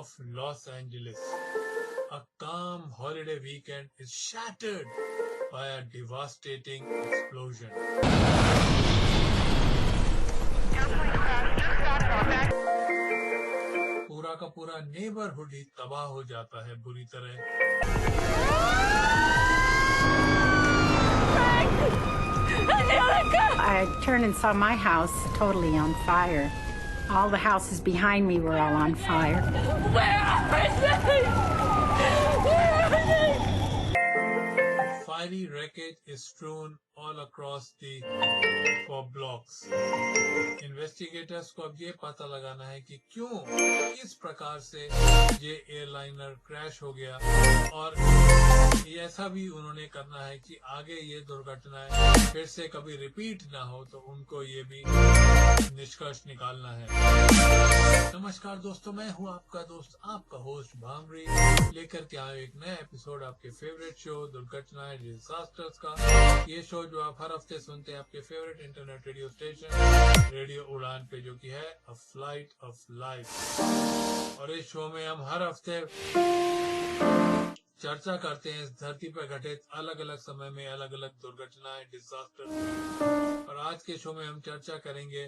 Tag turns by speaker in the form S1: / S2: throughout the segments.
S1: of Los Angeles. A calm holiday weekend is shattered by a devastating explosion. पूरा का पूरा neighbourhood ही तबाह हो जाता है बुरी तरह.
S2: I turned and saw my house totally on fire. All the houses behind me were all on fire.
S3: Where are they? Where are they?
S1: Fiery wreckage is strewn all across the 4 blocks. Investigators को अब ये पता लगाना है कि क्यों, किस प्रकार से ये एयरलाइनर क्रैश हो गया, और ऐसा भी उन्होंने करना है कि आगे ये दुर्घटनाएं फिर से कभी रिपीट ना हो, तो उनको ये भी निष्कर्ष निकालना है. नमस्कार दोस्तों, मैं हूँ आपका दोस्त, आपका होस्ट भामरी, लेकर के आए एक नया एपिसोड आपके फेवरेट शो दुर्घटनाएं डिजास्टर्स का. ये शो जो आप हर हफ्ते सुनते हैं आपके favourite internet radio station radio उड़ान पे, जो कि है अ फ्लाइट ऑफ लाइफ. और इस शो में हम हर हफ्ते चर्चा करते हैं इस धरती पर घटित अलग अलग समय में अलग अलग दुर्घटनाएं, डिजास्टर. और आज के शो में हम चर्चा करेंगे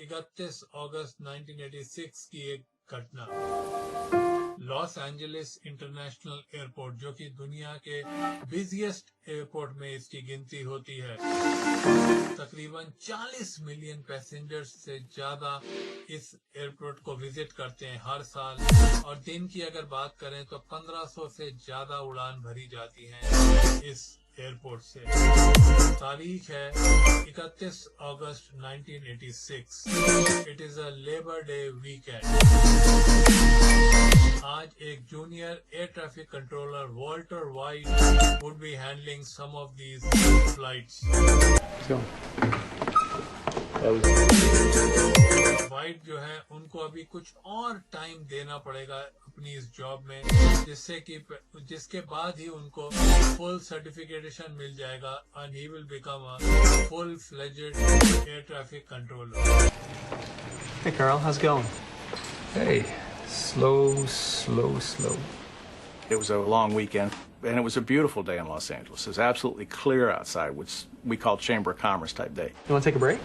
S1: 31 अगस्त 1986 की एक घटना. लॉस एंजलिस इंटरनेशनल एयरपोर्ट, जो कि दुनिया के बिजिएस्ट एयरपोर्ट में इसकी गिनती होती है. तकरीबन 40 मिलियन पैसेंजर्स से ज्यादा इस एयरपोर्ट को विजिट करते हैं हर साल. और दिन की अगर बात करें तो 1500 से ज्यादा उड़ान भरी जाती हैं इस एयरपोर्ट से. तारीख है 31 अगस्त 1986. It is a labour day weekend. आज एक junior air traffic controller Walter white would be handling some of these flights. White जो है उनको अभी कुछ और टाइम देना पड़ेगा अपनी इस जॉब में, जिसके बाद ही उनको फुल सर्टिफिकेशन मिल जाएगा and he will become a full-fledged air traffic controller.
S4: Hey Carl, how's it going?
S5: Hey, slow. It was a long weekend, and it was a beautiful day in Los Angeles. It was absolutely clear outside, which we call Chamber of Commerce type day.
S4: You want to take a break?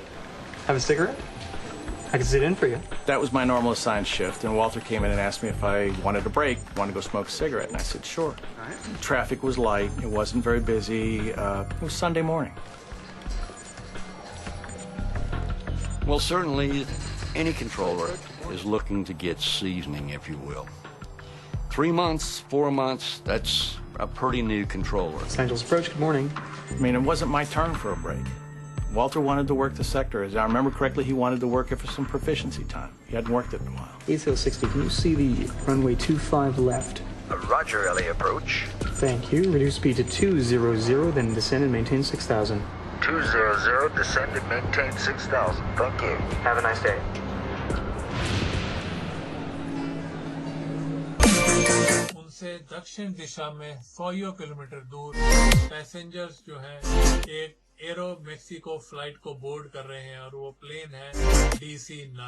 S4: Have a cigarette? I can sit in for you.
S5: That was my normal assigned shift, and Walter came in and asked me if I wanted a break, wanted to go smoke a cigarette, and I said sure.
S4: All right.
S5: Traffic was light. It wasn't very busy. It was Sunday morning.
S6: Well, certainly any controller is looking to get seasoning, if you will. 3 months, 4 months, that's a pretty new controller.
S4: Los Angeles Approach, good morning.
S5: I mean, it wasn't my turn for a break. Walter wanted to work the sector. As I remember correctly, he wanted to work it for some proficiency time. He hadn't worked it in a while.
S4: ACL 60, can you see the runway 25 left?
S7: Roger, LA Approach.
S4: Thank you. Reduce speed to 200, then descend and maintain 6,000.
S7: 200, descend and maintain 6,000. Thank you.
S4: Have a nice day.
S1: उनसे दक्षिण दिशा में 100 kilometre दूर passengers जो हैं एक arrow Mexico flight को board कर रहे हैं, और वो प्लेन है DC-9.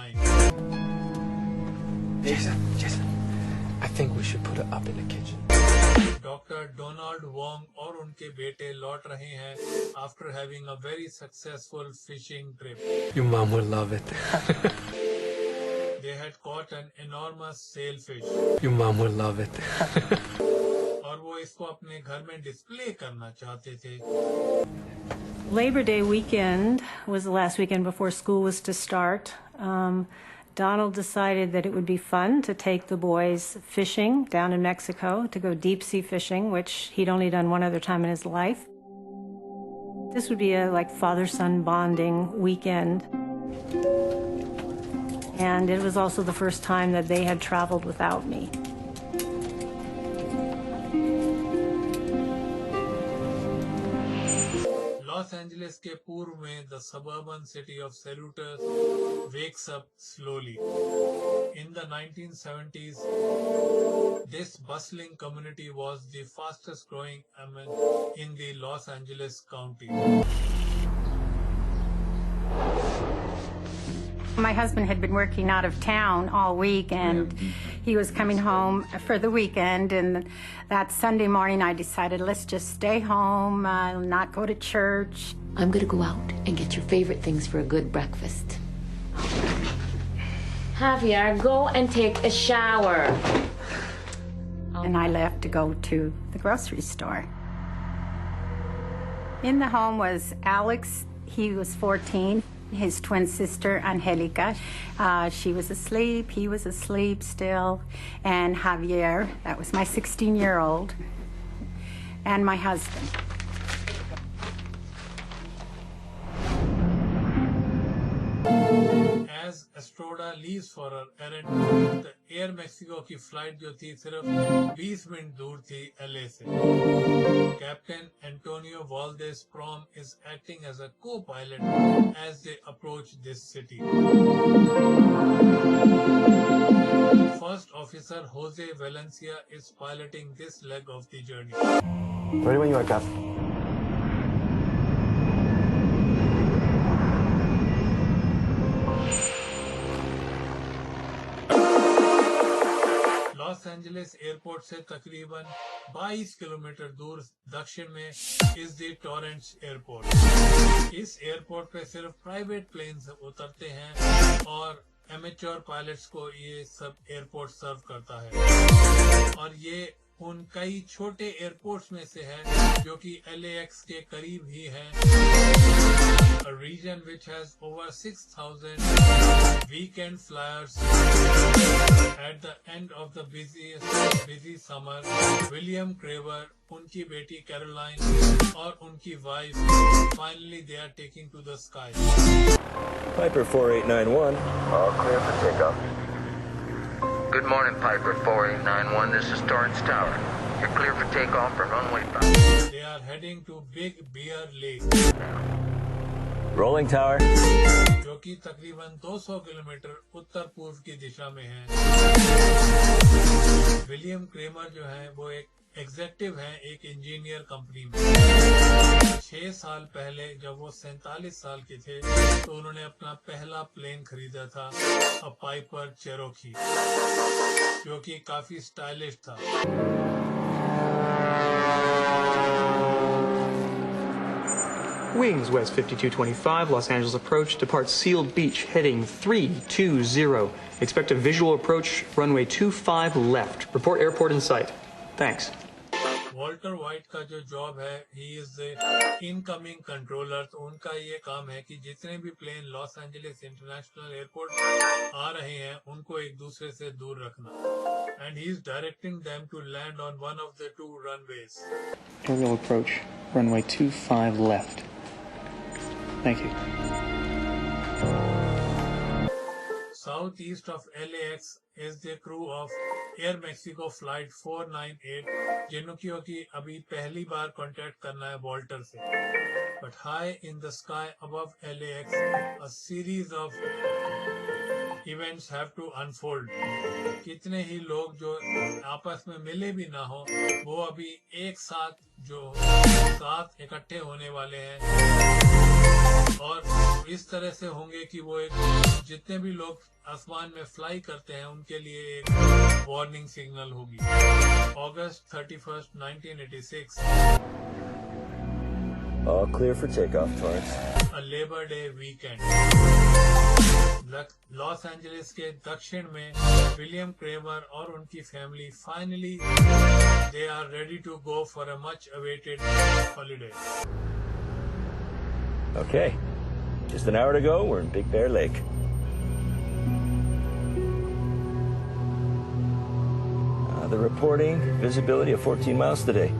S8: Jason, I think we should put it up in the kitchen.
S1: Doctor Donald Wong और उनके बेटे लौट रहे हैं after having a very successful fishing trip.
S8: Your mom will love it.
S1: They had caught an enormous sailfish.
S8: Your mom will love it.
S1: और वो इसको अपने घर में डिस्प्ले करना चाहते थे.
S9: Labor Day weekend was the last weekend before school was to start. Donald decided that it would be fun to take the boys fishing down in Mexico, to go deep sea fishing, which he'd only done one other time in his life. This would be a father-son bonding weekend. And it was also the first time that they had traveled without me.
S1: Loss Angeles के पूर्व में the suburban city of Cerritos wakes up slowly. In the 1970s, this bustling community was the fastest growing in the Los Angeles County.
S2: My husband had been working out of town all week, and he was coming home for the weekend. And that Sunday morning, I decided, let's just stay home, not go to church.
S10: I'm going to go out and get your favorite things for a good breakfast. Javier, go and take a shower.
S2: And I left to go to the grocery store. In the home was Alex. He was 14. His twin sister, Angelica. She was asleep. He was asleep still. And Javier, that was my 16-year-old. And my husband.
S1: As Estrada leaves for her errand, the Air Mexico की flight जो थी सिर्फ 20 minute दूर थी LA से. Captain Antonio Valdez Prom is acting as a co-pilot as they approach this city. First Officer Jose Valencia is piloting this leg of the journey.
S11: Ready when you are, Cap.
S1: Los Angeles airport से तकरीबन 22 kilometre दूर दक्षिण में इस दी torrents airport. इस airport पे सिर्फ private planes उतरते हैं और एमेच्योर पायलट्स को ये सब एयरपोर्ट सर्व करता है. और ये उन कई छोटे एयरपोर्ट्स में से है जो कि LAX के करीब ही है. A region which has over 6,000 weekend flyers. At the end of the busy summer, William Craver, उनकी बेटी Caroline और उनकी wife, finally they are taking to the sky.
S11: Piper 4891.
S7: All clear for takeoff. Good morning, Piper 4891. This is Torrance Tower. You're clear for takeoff for runway 5.
S1: They are heading to Big Bear Lake.
S11: Rolling Tower.
S1: जो कि तकरीबन 200 kilometre उत्तर पूर्व की दिशा में है. William Kramer जो है वो एक एग्जेक्टिव हैं एक इंजीनियर कंपनी में. 6 साल पहले जब वो 47 साल के थे तो उन्होंने अपना पहला प्लेन खरीदा था, अ पाइपर चेरोकी, जो कि काफी स्टाइलिश था.
S4: Wings West 5225, Los Angeles approach, depart Seal Beach, heading 320. Expect a visual approach, runway 25 left. Report airport in sight. Thanks.
S1: Walter White का जो जॉब है, he is the incoming controller. तो उनका ये काम है कि जितने भी plane Los Angeles international airport आ रहे हैं उनको एक दूसरे से दूर रखना. And he is directing them to land on one of the 2 runways.
S4: Aerial approach, runway 25 left. Thank you.
S1: Southeast of LAX is the crew of Air Mexico Flight 498, जिनको की अभी पहली बार कांटेक्ट करना है वॉल्टर से. But high in the sky above LAX, a series of events have to unfold. कितने ही लोग जो आपस में मिले भी ना हो, वो अभी एक साथ इकट्ठे होने वाले हैं. और इस तरह से होंगे कि वो जितने भी लोग आसमान में फ्लाई करते हैं उनके लिए एक वार्निंग सिग्नल होगी. August 31st, 1986.
S11: All clear for takeoff, Torrance.
S1: A Labor Day weekend. Los Angeles के दक्षिण में विलियम क्रेमर और उनकी family finally they are ready to go for a much awaited holiday.
S11: Okay. Just an hour to go. We're in Big Bear Lake. The reporting visibility of 14 miles today.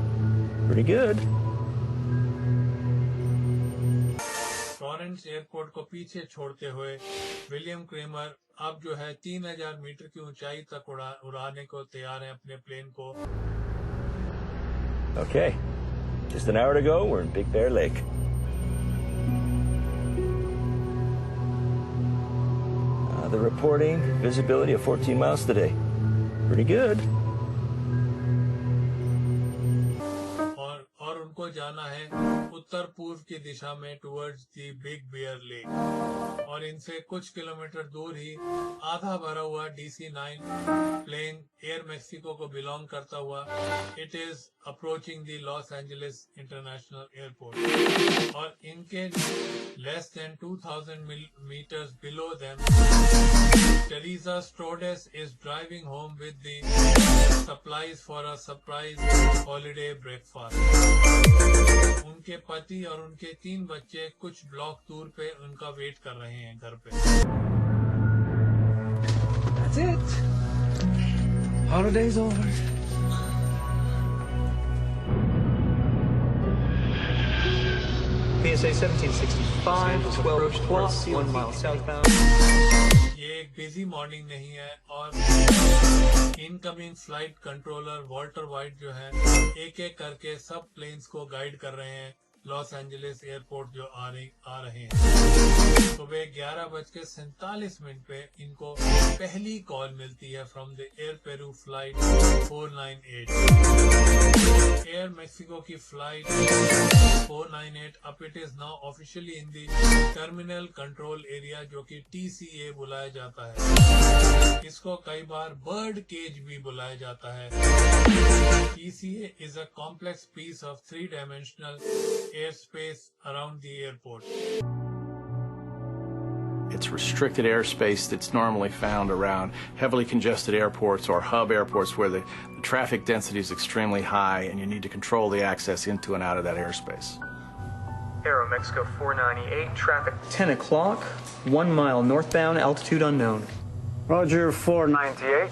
S11: Pretty good.
S1: Torrents airport को पीछे छोड़ते हुए William Cramer अब जो है 3000 metre की ऊंचाई तक उड़ाने को तैयार हैं अपने प्लेन को.
S11: Okay. Just an hour to go. We're in Big Bear Lake. The reporting visibility of 14 miles today. Pretty good.
S1: उनको जाना है उत्तर पूर्व की दिशा में towards the Big Bear Lake, और इनसे कुछ किलोमीटर दूर ही आधा भरा हुआ DC-9 प्लेन एयर मैक्सिको को बिलोंग करता हुआ it is approaching the loss Angeles international airport, और इनके less than 2,000 meters below them, Teresa Strodes is driving home with the supplies for a surprise holiday breakfast. उनके पति और उनके 3 बच्चे कुछ ब्लॉक दूर पे उनका वेट कर रहे हैं घर पे.
S8: That's it. Holiday's over.
S4: PSA 1765, 12 plus, 1 mile southbound.
S1: ये एक बिजी मॉर्निंग नहीं है, और incoming flight controller Walter White जो है एक एक करके सब प्लेन्स को गाइड कर रहे हैं लॉस एंजलिस एयरपोर्ट जो आ रहे हैं. सुबह 11:47 पे इनको पहली कॉल मिलती है from the air Peru flight 498. Air Mexico की फ्लाइट 498 अब it is now officially in the terminal control area, जो कि TCA बुलाया जाता है. इसको कई बार बर्ड केज भी बुलाया जाता है. TCA is a complex piece of 3-dimensional airspace around the airport.
S5: It's restricted airspace that's normally found around heavily congested airports or hub airports where the traffic density is extremely high and you need to control the access into and out of that airspace.
S4: Aero Mexico 498, traffic 10 o'clock, 1 mile northbound, altitude unknown.
S12: Roger, 498.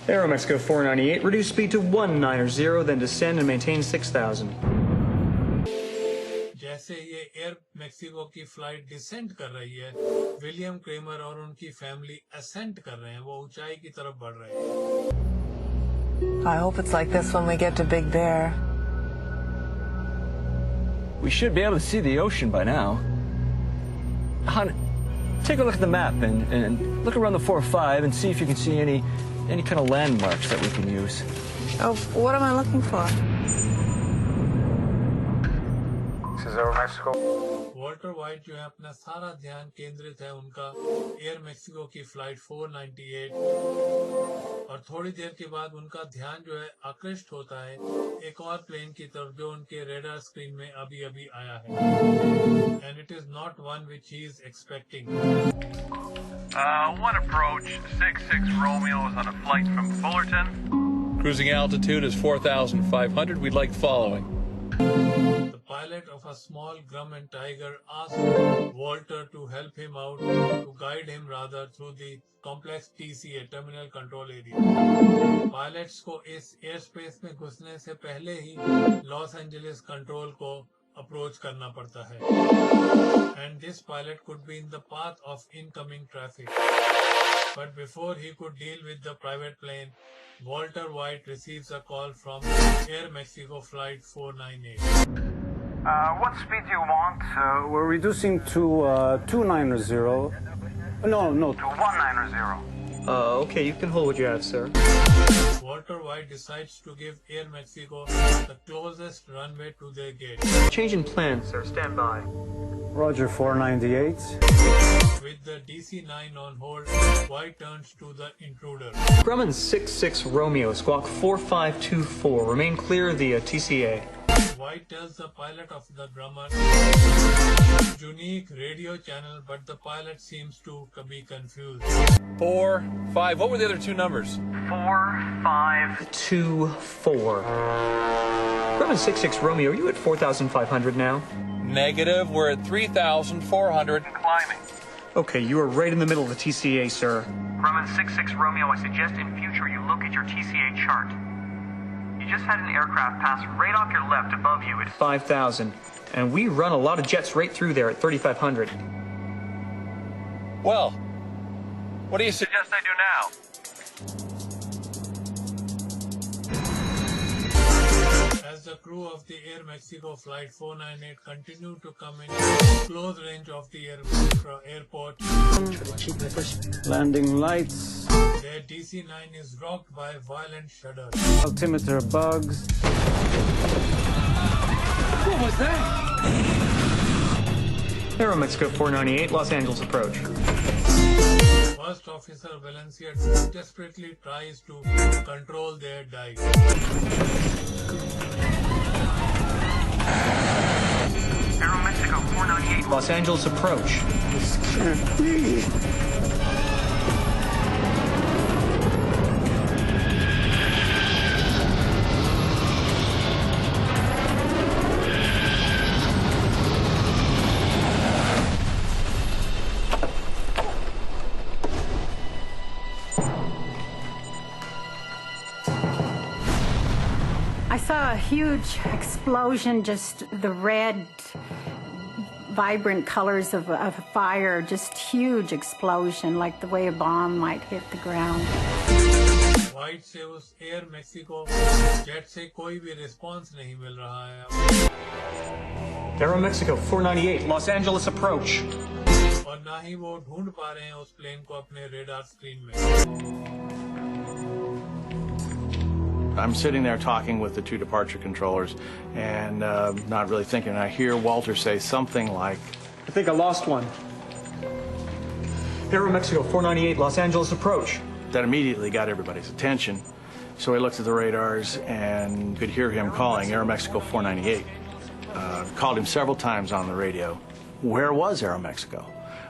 S4: Aero Mexico 498, reduce speed to 190, then descend and maintain 6,000.
S1: जैसे ये air Mexico की flight decent कर रही है, William Kramer और उनकी family ascent कर रहे हैं, वो ऊंचाई की तरफ बढ़ रहे हैं.
S13: I hope it's like this when we get to Big Bear.
S14: We should be able to see the ocean by now. Hon, take a look at the map and look around the 4-5 and see if you can see any kind of landmarks that we can use.
S13: Oh, what am I looking for?
S12: This is Aero Mexico.
S1: Walter White जो है अपना सारा ध्यान केंद्रित है उनका air Mexico की flight 498, और थोड़ी देर के बाद उनका ध्यान जो है आकृष्ट होता है एक और प्लेन की तरफ जो उनके रेडार स्क्रीन में अभी अभी आया है. And it is not one which he is expecting.
S15: One approach, 66 Romeo is on a flight from Fullerton.
S16: Cruising altitude is 4,500. We'd like the following.
S1: The pilot of a small Grumman Tiger asked Walter to help him out, to guide him rather, through the complex TCA, Terminal Control Area. Pilots को इस aerospace में घुसने से पहले ही Los Angeles control को approach करना पड़ता है. And this pilot could be in the path of incoming traffic. But before he could deal with the private plane, Walter White receives a call from Air Mexico Flight 498.
S12: What speed do you want? We're reducing to 290. No, to 190.
S4: Okay, you can hold what you have, sir.
S1: Walter White decides to give Air Mexico the closest runway to their gate.
S4: Change in plan, sir. Stand by.
S12: Roger, 498.
S1: With the DC-9 on hold, White turns to the intruder.
S4: Grumman 66 Romeo, squawk 4524. Remain clear of the TCA.
S1: White tells the pilot of the Grumman unique radio channel, but the pilot seems to be confused.
S16: 4, 5. What were the other two numbers?
S12: 4, 5.
S4: 2, 4. Grumman 66 Romeo, are you at 4,500 now?
S16: Negative. We're at 3,400.
S12: Climbing.
S4: Okay, you are right in the middle of the TCA, sir.
S12: Grumman 66 Romeo, I suggest in future you look at your TCA chart. You just had an aircraft pass right off your left above you at
S4: 5,000. And we run a lot of jets right through there at 3,500.
S16: Well, what do you suggest I do now?
S1: As the crew of the Air Mexico Flight 498 continue to come in close range of the airport,
S12: landing lights.
S1: their DC-9 is rocked by violent shudders.
S12: Altimeter bugs.
S14: was that?
S4: Aeromexico 498, Los Angeles approach.
S1: First Officer Valencia desperately tries to control their dive.
S12: Aeromexico 498.
S4: Los Angeles approach.
S14: This can't be.
S2: I saw a huge explosion, just the red, vibrant colors of fire, just huge explosion, like the way a bomb might hit the ground.
S1: White से उस air Mexico jet से कोई भी response नहीं मिल रहा है।
S4: Aeromexico 498, Los Angeles approach.
S1: और ना ही वो ढूंढ पा रहे हैं उस प्लेन को अपने रेडार स्क्रीन में।
S5: I'm sitting there talking with the two departure controllers and not really thinking. And I hear Walter say something like,
S4: I think I lost one. Aeromexico 498, Los Angeles approach.
S5: That immediately got everybody's attention. So I looked at the radars and could hear him calling Aeromexico 498. Called him several times on the radio. Where was Aeromexico?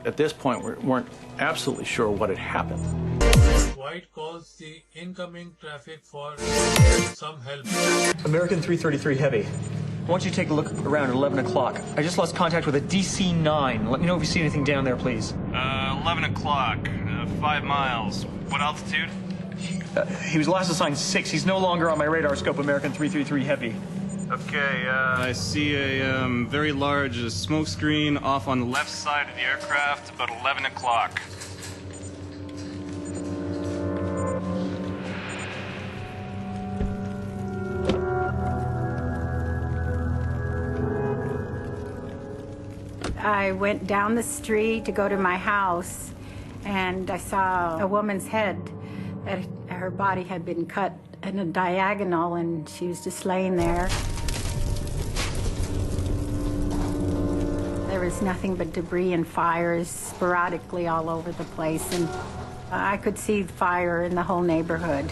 S5: At this point, we weren't absolutely sure what had happened.
S1: White calls the incoming traffic for some help.
S4: American 333 Heavy. I want you to take a look around at 11 o'clock. I just lost contact with a DC-9. Let me know if you see anything down there, please.
S16: 11 o'clock, 5 miles. What altitude?
S4: He was last assigned 6. He's no longer on my radar scope, American 333 Heavy.
S16: Okay, I see a very large smoke screen off on the left side of the aircraft, about 11 o'clock.
S2: I went down the street to go to my house, and I saw a woman's head. Her body had been cut in a diagonal, and she was just laying there. There was nothing but debris and fires sporadically all over the place, and I could see fire in the whole neighborhood.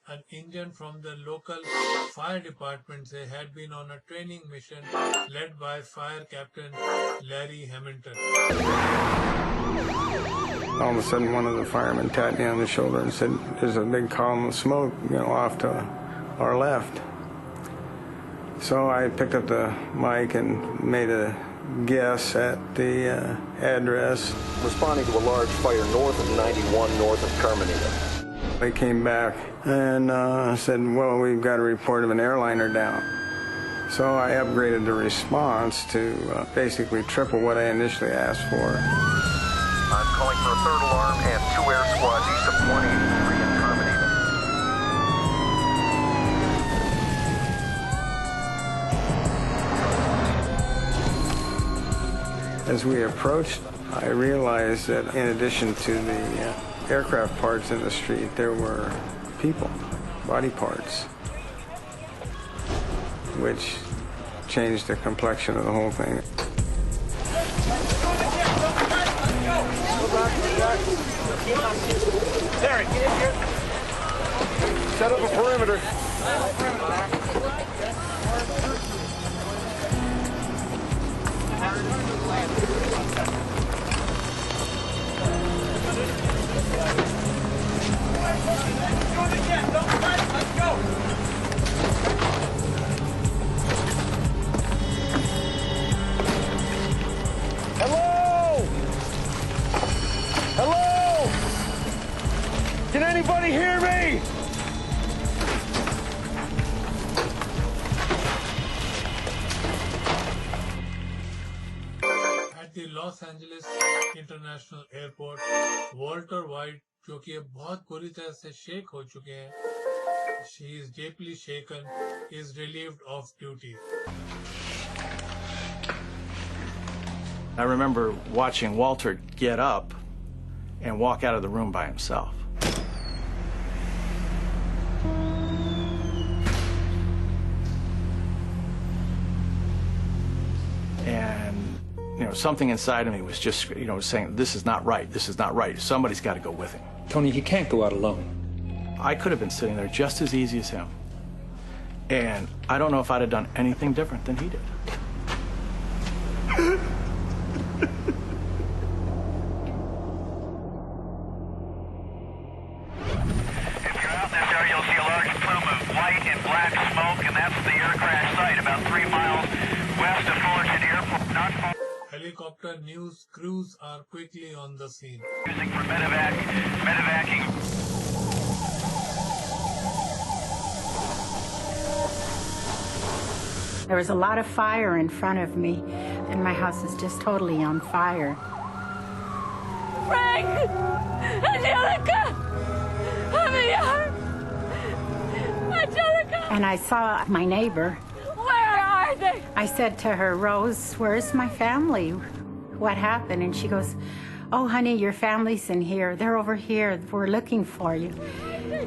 S1: An engine from the local fire department had been on a training mission led by Fire Captain Larry Hamilton.
S17: All of a sudden, one of the firemen tapped me on the shoulder and said, "There's a big column of smoke, off to our left." So I picked up the mic and made a guess at the address.
S18: Responding to a large fire north of 91 north of Carmenita.
S17: They came back and said, "Well, we've got a report of an airliner down." So I upgraded the response to basically triple what I initially asked for.
S18: I'm calling for a third alarm and 2 air squads east of 183 in Carmenita.
S17: As we approached, I realized that in addition to the aircraft parts in the street, there were people, body parts, which changed the complexion of the whole thing.
S18: Derek, get in here. Set up a perimeter.
S17: Hello? Hello? Can anybody hear me?
S1: At the Los Angeles International Airport, Walter White, जो कि बहुत बुरी तरह से shake हो चुके हैं, she is deeply shaken, is relieved of duty.
S5: I remember watching Walter get up and walk out of the room by himself. And, you know, something inside of me was just, you know, saying, this is not right, this is not right. Somebody's got to go with him.
S8: Tony, he can't go out alone.
S5: I could have been sitting there just as easy as him. And I don't know if I'd have done anything different than he did.
S1: Helicopter news crews are quickly on the scene.
S12: Using for medevacing.
S2: There was a lot of fire in front of me, and my house is just totally on fire.
S3: Frank! Angelica! Javier! Angelica!
S2: And I saw my neighbor.
S3: Where are they?
S2: I said to her, Rose, where's my family? What happened? And she goes, oh, honey, your family's in here. They're over here. We're looking for you.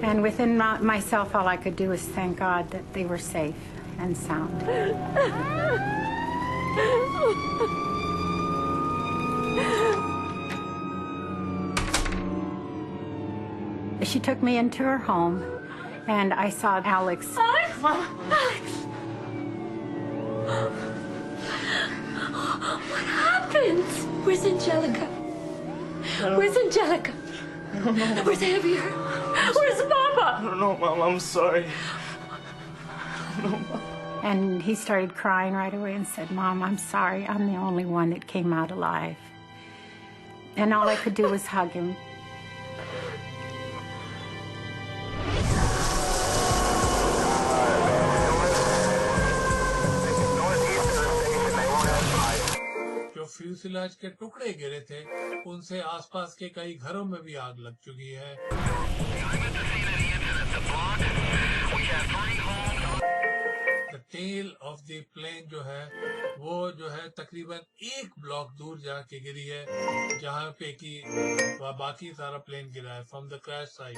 S2: And within myself, all I could do was thank God that they were safe and sound. She took me into her home, and I saw Alex.
S3: Alex? Alex! What happened? Where's Angelica? Where's Angelica?
S11: I don't know.
S3: Where's Javier? Where's Papa?
S11: I don't know, Mom. I'm sorry. I don't know, Mom.
S2: And he started crying right away and said, Mom, I'm sorry. I'm the only one that came out alive. And all I could do was hug him.
S1: जो फ्यूसिलाज के टुकड़े गिरे थे, उनसे आसपास के कई घरों में भी आग लग चुकी है। The tail of the plane जो है, वो जो है तकरीबन 1 ब्लॉक दूर जाके गिरी है, जहाँ पे कि बाकी सारा प्लेन गिरा है from the crash site.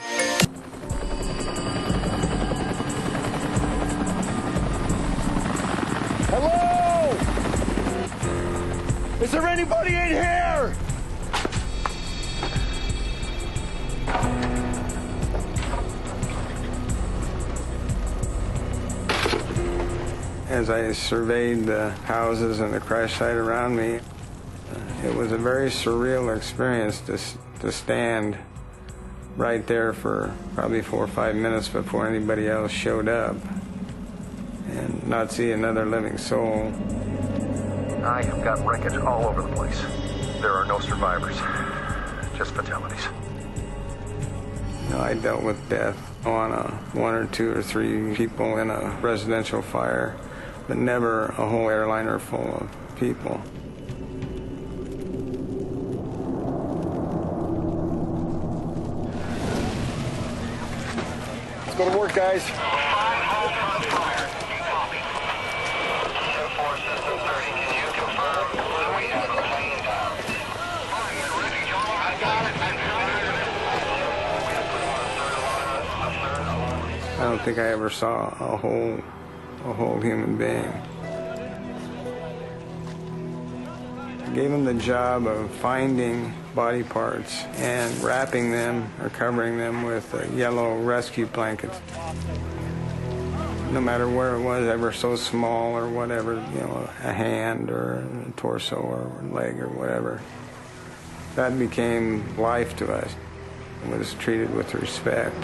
S19: Hello? Is there anybody in here?
S17: As I surveyed the houses and the crash site around me, it was a very surreal experience to stand right there for probably 4 or 5 minutes before anybody else showed up and not see another living soul.
S18: I have got wreckage all over the place. There are no survivors, just fatalities.
S17: You know, I dealt with death on 1 or 2 or 3 people in a residential fire, but never a whole airliner full of people.
S19: Let's go to work, guys.
S17: I don't think I ever saw a whole human being. I gave him the job of finding body parts and wrapping them or covering them with yellow rescue blankets. No matter where it was, ever so small or whatever, you know, a hand or a torso or a leg or whatever. That became life to us. It was treated with respect.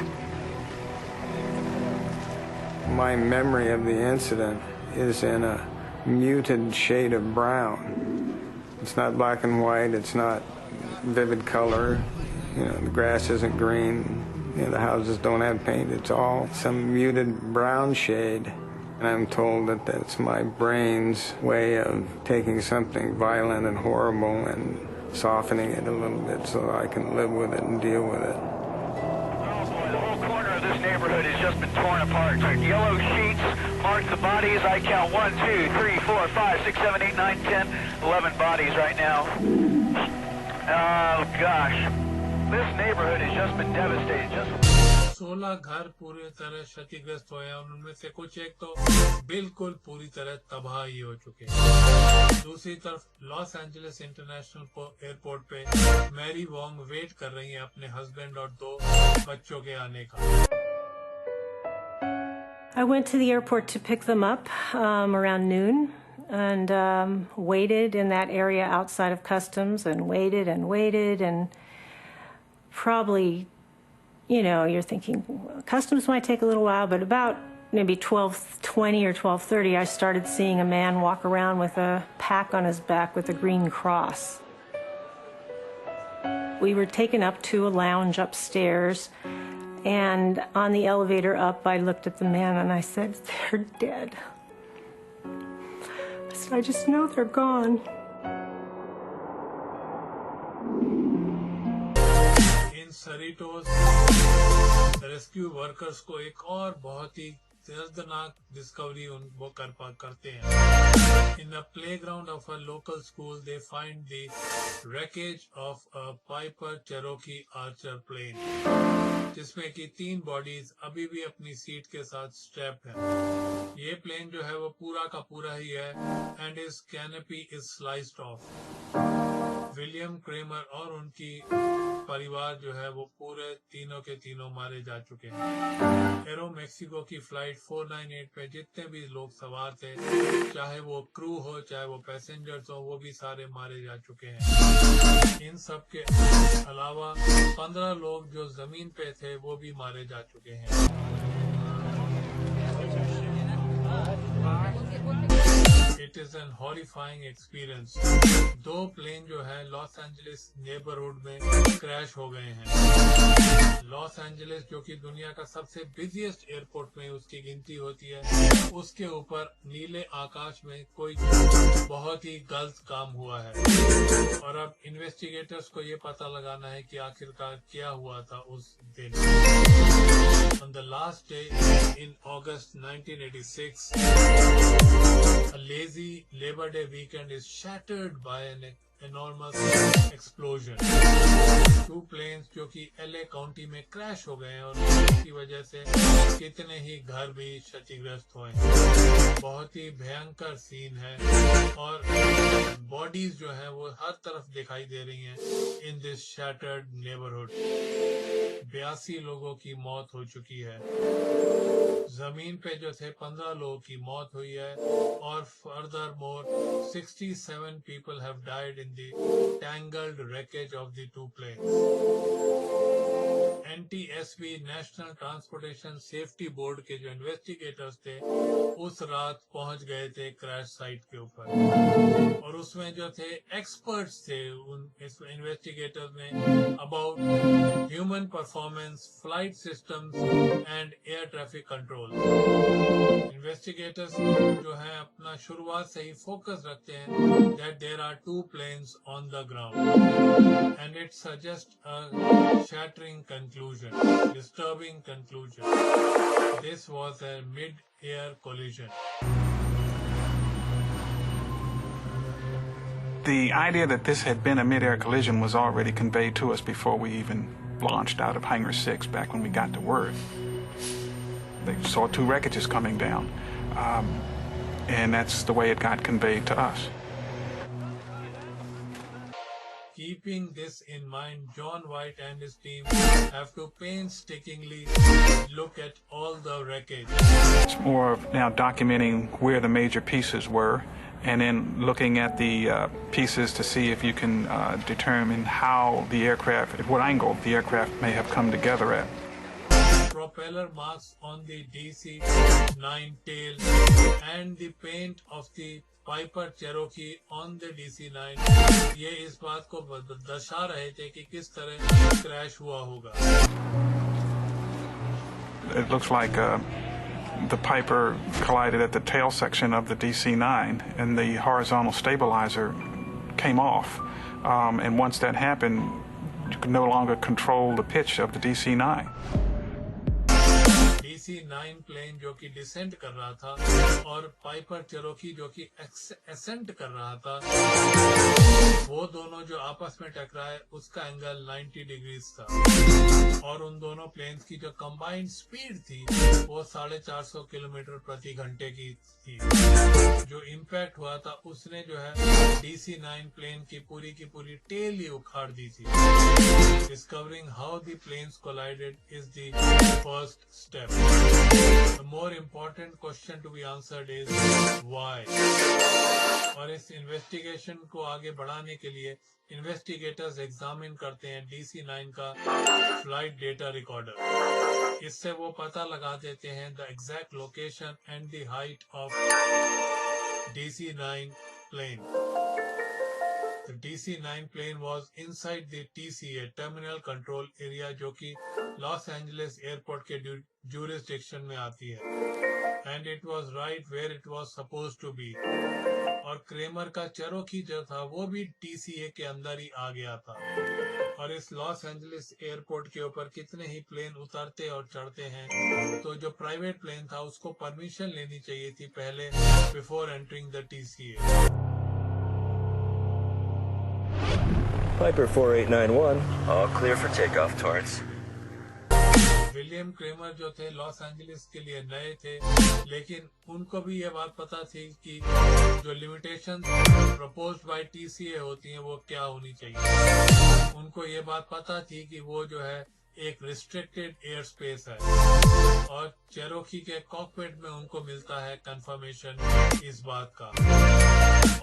S17: My memory of the incident is in a muted shade of brown. It's not black and white, it's not vivid color. You know, the grass isn't green, you know, the houses don't have paint. It's all some muted brown shade. And I'm told that that's my brain's way of taking something violent and horrible and softening it a little bit so I can live with it and deal with it.
S12: This neighborhood has just been torn apart. Yellow sheets mark the bodies. I count 1, 2, 3, 4, 5, 6, 7, 8, 9, 10, 11 bodies right now. Oh, gosh.
S15: This neighborhood has just been devastated.
S1: 16 घर पूरी तरह क्षतिग्रस्त हुए हैं, उनमें से कुछ एक तो बिल्कुल पूरी तरह तबाह ही हो चुके हैं। दूसरी तरफ लॉस एंजलिस इंटरनेशनल एयरपोर्ट पे मैरी वोंग वेट कर रही हैं अपने हस्बैंड और 2 बच्चों के आने का।
S9: I went to the airport to pick them up around noon and waited in that area outside of customs and waited and probably, you know, you're thinking customs might take a little while, but about maybe 12:20 or 12:30, I started seeing a man walk around with a pack on his back with a green cross. We were taken up to a lounge upstairs, and on the elevator up, I looked at the man and I said, "They're dead." I said, "I just know they're gone."
S1: In Cerritos rescue workers को एक और बहुत ही दर्दनाक discovery वो करते हैं। In a playground of a local school, they find the wreckage of a Piper Cherokee Archer plane, जिसमें कि 3 बॉडीज अभी भी अपनी सीट के साथ स्ट्रैप्ड हैं। ये प्लेन जो है वो पूरा का पूरा ही है and is canopy is sliced off. William Kramer और उनकी परिवार जो है वो पूरे तीनों के तीनों मारे जा चुके हैं। एरो मेक्सिको की फ्लाइट 498 पे जितने भी लोग सवार थे, चाहे वो क्रू हो चाहे वो पैसेंजर्स हो, वो भी सारे मारे जा चुके हैं। इन सब के अलावा 15 लोग जो जमीन पे थे वो भी मारे जा चुके हैं। It is an horrifying experience. 2 plane जो है लॉस एंजलिस नेबरहुड में क्रैश हो गए हैं। लॉस एंजलिस जो कि दुनिया का सबसे बिजिएस्ट एयरपोर्ट में उसकी गिनती होती है, उसके ऊपर नीले आकाश में कोई बहुत ही गलत काम हुआ है और अब इन्वेस्टिगेटर्स को ये पता लगाना है कि आखिरकार क्या हुआ था उस दिन। On the last day in August 1986, a lazy Labor Day weekend is shattered by an enormous explosion. 2 planes जो कि LA काउंटी में क्रैश हो गए हैं और इसकी वजह से कितने ही घर भी क्षतिग्रस्त हुए हैं। बहुत ही भयंकर सीन है और बॉडीज जो है वो हर तरफ दिखाई दे रही हैं इन दिस शैटर्ड नेबरहुड। 82 लोगों की मौत हो चुकी है। जमीन पे जो थे 15 लोगों की मौत हुई है और further more 67 people have died in the tangled wreckage of the 2 planes. NTSB national transportation safety board के जो इन्वेस्टिगेटर्स थे उस रात पहुंच गए थे क्रैश साइट के ऊपर और उसमें जो थे एक्सपर्ट्स थे उन इन्वेस्टिगेटर्स में about human performance, flight systems and air traffic control. Investigators जो है अपना शुरुआत से ही फोकस रखते हैं that there are 2 planes on the ground and it suggests a shattering conclusion, disturbing conclusion. This was a mid-air collision.
S20: The idea that this had been a mid-air collision was already conveyed to us before we even launched out of Hangar 6 back when we got to word. They saw 2 wreckages coming down, and that's the way it got conveyed to us.
S1: Keeping this in mind, John White and his team have to painstakingly look at all the wreckage.
S20: It's more of now documenting where the major pieces were and then looking at the pieces to see if you can determine how the aircraft, at what angle the aircraft may have come together at.
S1: Propeller marks on the DC-9 tail and the paint of the Piper Cherokee on the DC-9 ये इस बात को दर्शा रहे थे कि किस तरह क्रैश हुआ होगा।
S20: It looks like the Piper collided at the tail section of the DC-9 and the horizontal stabilizer came off. And once that happened, you could no longer control the pitch of the DC-9.
S1: DC-9 plane जो कि decent कर रहा था और Piper Cherokee जो कि accent कर रहा था, वो दोनों जो आपस में टकराए उसका एंगल 90 डिग्रीज था और उन दोनों प्लेन्स की जो कंबाइंड स्पीड थी वो 450 किलोमीटर प्रति घंटे की थी। जो इम्पैक्ट हुआ था उसने जो है DC-9 प्लेन की पूरी टेल ही उखाड़ दी थी। Discovering how the planes collided is the first step. The more important question to be answered is why. और इस इन्वेस्टिगेशन को आगे बढ़ाने के लिए इन्वेस्टिगेटर्स एग्जामिन करते हैं DC-9 का फ्लाइट डेटा रिकॉर्डर। इससे वो पता लगा देते हैं the exact location and the height of DC-9 plane. The DC-9 plane was inside the TCA Terminal Control Area जो कि लॉस एंजलिस एयरपोर्ट के jurisdiction में आती है, and it was right where it was supposed to be. और Cramer का Cherokee जो था वो भी TCA के अंदर ही आ गया था। और इस लॉस एंजलिस एयरपोर्ट के ऊपर कितने ही प्लेन उतरते और चढ़ते हैं, तो जो प्राइवेट प्लेन था उसको परमिशन लेनी चाहिए थी पहले before entering the TCA।
S11: Piper 4891, all clear for takeoff, Torrance.
S1: William Kramer जो थे लॉस एंजलिस के लिए नए थे, लेकिन उनको भी ये बात पता थी कि जो लिमिटेशन प्रपोज्ड बाय TCA होती हैं वो क्या होनी चाहिए। उनको ये बात पता थी कि वो जो है एक रिस्ट्रिक्टेड एयर स्पेस है और चेरोकी के कॉकपिट में उनको मिलता है कंफर्मेशन इस बात का।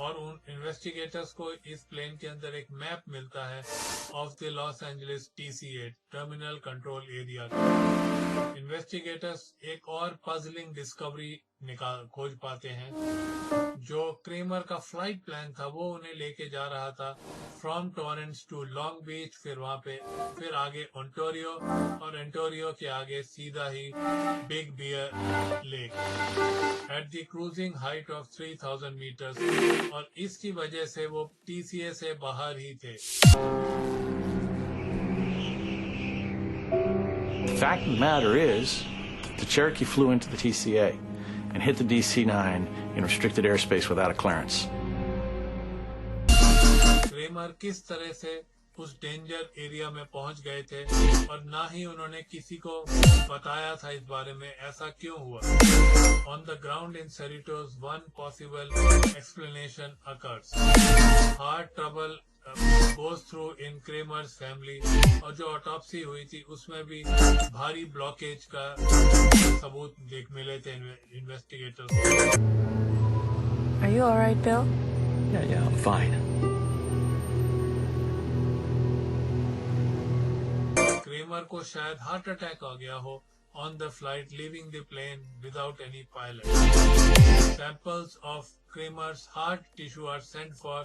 S1: और उन इन्वेस्टिगेटर्स को इस प्लेन के अंदर एक मैप मिलता है of the Los Angeles TCA terminal control area. Investigators एक और पजलिंग डिस्कवरी खोज पाते हैं। जो क्रेमर का फ्लाइट प्लान था वो उन्हें लेके जा रहा था from Torrance to Long Beach, फिर आगे ओंटारियो और ओंटारियो के आगे सीधा ही Big Bear Lake at the cruising height of 3000 metres, और इसकी वजह से वो TCA से बाहर ही थे।
S5: The fact of the matter is, the Cherokee flew into the TCA and hit the DC-9 in restricted airspace without a clearance.
S1: Kramer किस तरह से उस डेंजर एरिया में पहुंच गए थे और ना ही उन्होंने किसी को बताया था इस बारे में, ऐसा क्यों हुआ? On the ground in Cerritos, one possible explanation occurs. Heart trouble goes through in Kramer's family, और जो ऑटोप्सी हुई थी उसमें भी भारी ब्लॉकेज का सबूत मिले थे investigators.
S13: Are you all right, Bill?
S14: Yeah, I'm fine.
S1: Kramer को शायद हार्ट अटैक आ गया हो on the flight leaving the plane without any pilot. Samples of Kramer's heart tissue are sent for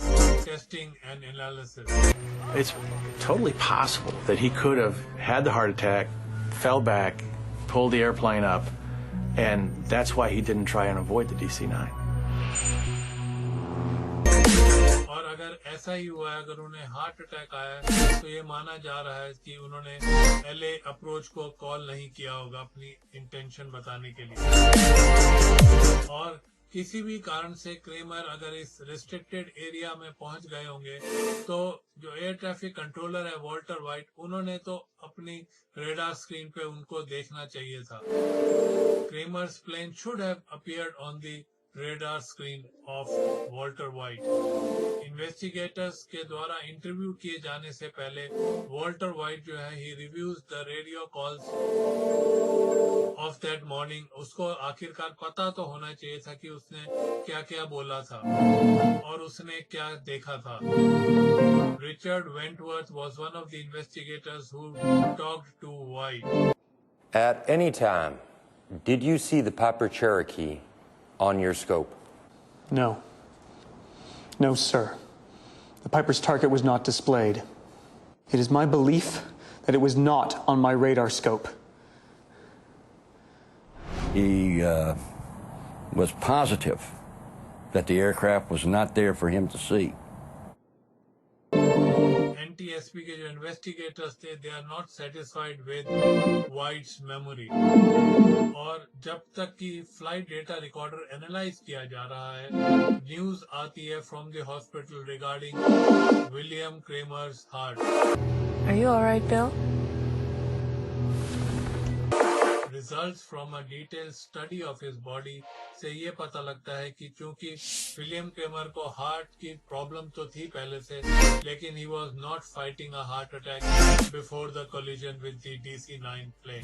S1: testing and analysis.
S5: It's totally possible that he could have had the heart attack, fell back, pulled the airplane up, and that's why he didn't try and avoid the DC-9.
S1: और अगर ऐसा ही हुआ, अगर उन्हें heart attack आया तो ये माना जा रहा है कि उन्होंने LA अप्रोच को कॉल नहीं किया होगा अपनी इंटेंशन बताने के लिए। और किसी भी कारण से क्रेमर अगर इस रिस्ट्रिक्टेड एरिया में पहुंच गए होंगे तो जो एयर ट्रैफिक कंट्रोलर है वॉल्टर वाइट, उन्होंने तो अपनी रेडार स्क्रीन पे उनको देखना चाहिए था। Kramer's plane should have appeared on the radar screen of Walter White. Investigators के द्वारा इंटरव्यू किए जाने से पहले वॉल्टर वाइट जो है he reviews the radio calls of that morning. उसको आखिरकार पता तो होना चाहिए था कि उसने क्या क्या बोला था और उसने क्या देखा था। Richard Wentworth was one of the investigators who talked to White.
S21: At any time, did you see the Piper Cherokee on your scope?
S4: No. No, sir. The Piper's target was not displayed. It is my belief that it was not on my radar scope.
S6: He was positive that the aircraft was not there for him to see.
S1: NTSB के जो investigators थे, they are not satisfied with White's memory. और जब तक कि flight data recorder analyze किया जा रहा है, news आती है from the hospital regarding William Kramer's heart.
S13: Are you alright, Bill?
S1: Results from a detailed study of his body से ये पता लगता है कि चूंकि विलियम क्रेमर को हार्ट की प्रॉब्लम तो थी पहले से, लेकिन he was not fighting a heart attack before the collision with the DC-9 plane.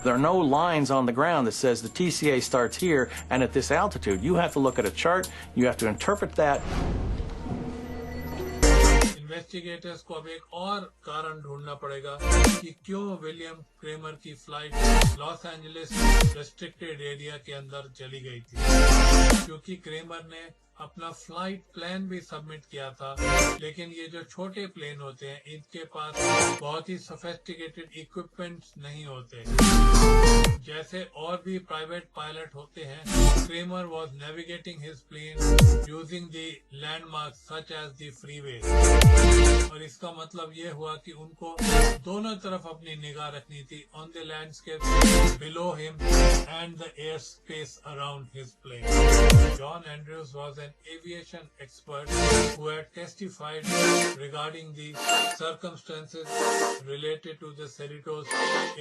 S5: There are no lines on the ground that says the TCA starts here and at this altitude. You have to look at a chart, you have to interpret that.
S1: Investigators को अब एक और कारण ढूंढना पड़ेगा कि क्यों William Cramer की flight Los Angeles restricted area के अंदर चली गई थी, क्योंकि क्रेमर ने अपना फ्लाइट प्लान भी सबमिट किया था, लेकिन ये जो छोटे प्लेन होते हैं इनके पास बहुत ही सोफिस्टिकेटेड इक्विपमेंट्स नहीं होते जैसे और भी प्राइवेट पायलट होते हैं. Kramer was navigating his plane using the landmarks such as the freeways, और इसका मतलब ये हुआ कि उनको दोनों तरफ अपनी निगाह रखनी थी, on the landscape below him and the air space around his plane. John Andrews was an aviation expert who had testified regarding the circumstances related to the Cerritos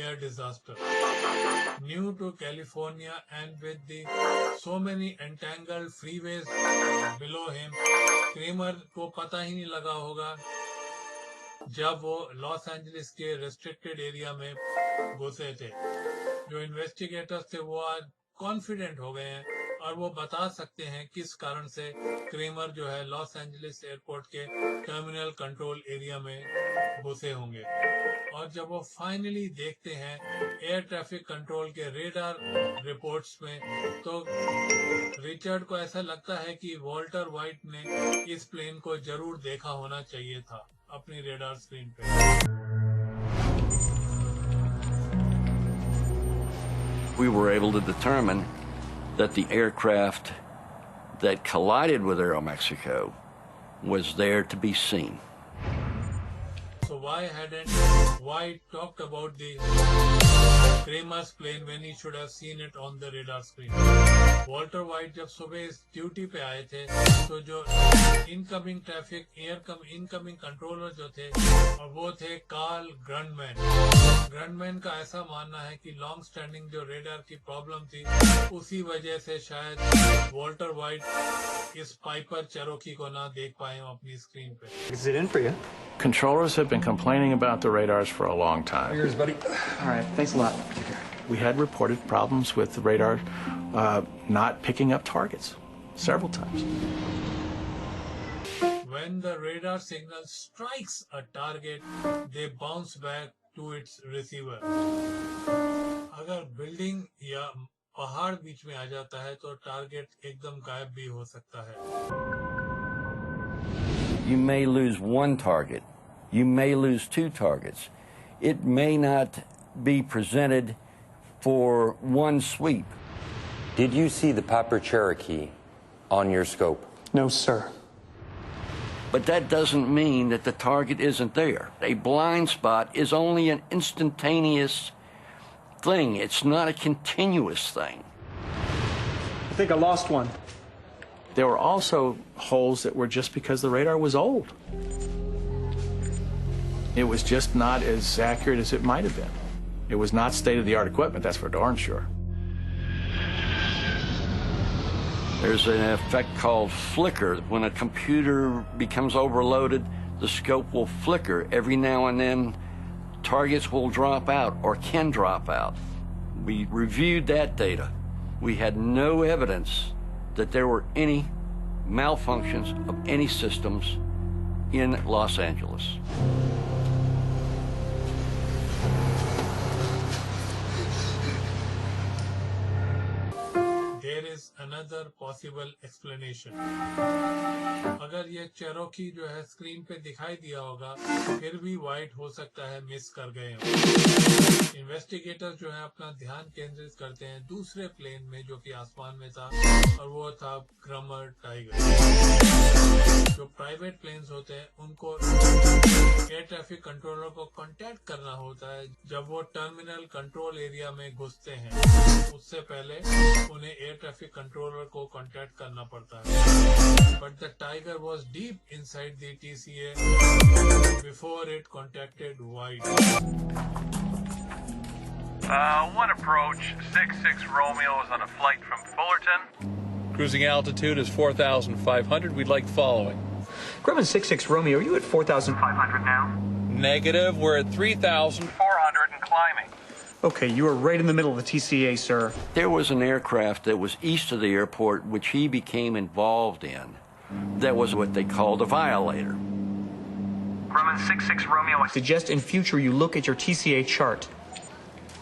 S1: air disaster. New to California and with the so many entangled freeways below him, Kramer को पता ही नहीं लगा होगा जब वो loss Angeles के restricted area में घुसे थे. जो इन्वेस्टिगेटर्स थे वो आज कॉन्फिडेंट हो गए हैं और वो बता सकते हैं किस कारण से क्रेमर जो है लॉस एंजलिस एयरपोर्ट के टर्मिनल कंट्रोल एरिया में घुसे होंगे. और जब वो फाइनली देखते हैं एयर ट्रैफिक कंट्रोल के रेडार रिपोर्ट्स में, तो रिचर्ड को ऐसा लगता है कि वॉल्टर वाइट ने इस प्लेन को जरूर देखा होना चाहिए था अपनी रेडार स्क्रीन पे.
S6: We were able to determine that the aircraft that collided with Aeromexico was there to be seen.
S1: So why hadn't White talked about the Kramer's plane when he should have seen it on the radar screen? Walter white जब सुबह इस duty पे आए थे तो जो incoming traffic incoming controller जो थे और वो थे कार्ल ग्रंडमैन. ग्रंडमैन का ऐसा मानना है कि लॉन्ग स्टैंडिंग जो रेडार की प्रॉब्लम थी उसी वजह से शायद वॉल्टर वाइट इस पाइपर चेरोकी को ना देख पाए अपनी स्क्रीन पे.
S4: Is it in for you?
S5: Controllers have been complaining about the radars for a long time.
S4: Yours, buddy. All right, thanks a lot. Take care.
S5: We had reported problems with the radar not picking up targets several times.
S1: When the radar signal strikes a target, they bounce back to its receiver. अगर building या पहाड़ बीच में आ जाता है तो target एकदम गायब भी हो सकता है.
S6: You may lose one target. You may lose two targets. It may not be presented for one sweep.
S21: Did you see the Piper Cherokee on your scope?
S4: No, sir.
S6: But that doesn't mean that the target isn't there. A blind spot is only an instantaneous thing. It's not a continuous thing.
S4: I think I lost one.
S5: There were also holes that were just because the radar was old. It was just not as accurate as it might have been. It was not state-of-the-art equipment, that's for darn sure.
S6: There's an effect called flicker. When a computer becomes overloaded, the scope will flicker. Every now and then, targets will drop out or can drop out. We reviewed that data. We had no evidence that there were any malfunctions of any systems in Los Angeles.
S1: There there is another possible explanation. अगर ये Cherokee जो है screen पे दिखाई दिया होगा, फिर भी वाइट हो सकता है मिस कर गए हो। इन्वेस्टिगेटर जो है अपना ध्यान केंद्रित करते हैं दूसरे प्लेन में जो कि आसमान में था, और वो था ग्रमर टाइगर। जो प्राइवेट प्लेन्स होते हैं उनको एयर ट्रैफिक कंट्रोलर को कांटेक्ट करना होता है जब वो टर्मिनल कंट्रोल एरिया में घुसते हैं। उससे पहले उन्हें एयर ट्रैफिक कंट्रोलर को कांटेक्ट करना पड़ता है। But the tiger was deep inside the TCA before it contacted White.
S15: One approach, 66 Romeo is on a flight from Fullerton.
S10: Cruising altitude is 4,500. We'd like following.
S4: Grumman 66 Romeo, are you at 4,500
S12: now?
S10: Negative. We're at 3,400
S12: and climbing.
S4: Okay, you are right in the middle of the TCA, sir.
S6: There was an aircraft that was east of the airport which he became involved in. That was what they called a violator.
S12: Grumman 66 Romeo.
S4: I suggest in future you look at your TCA chart.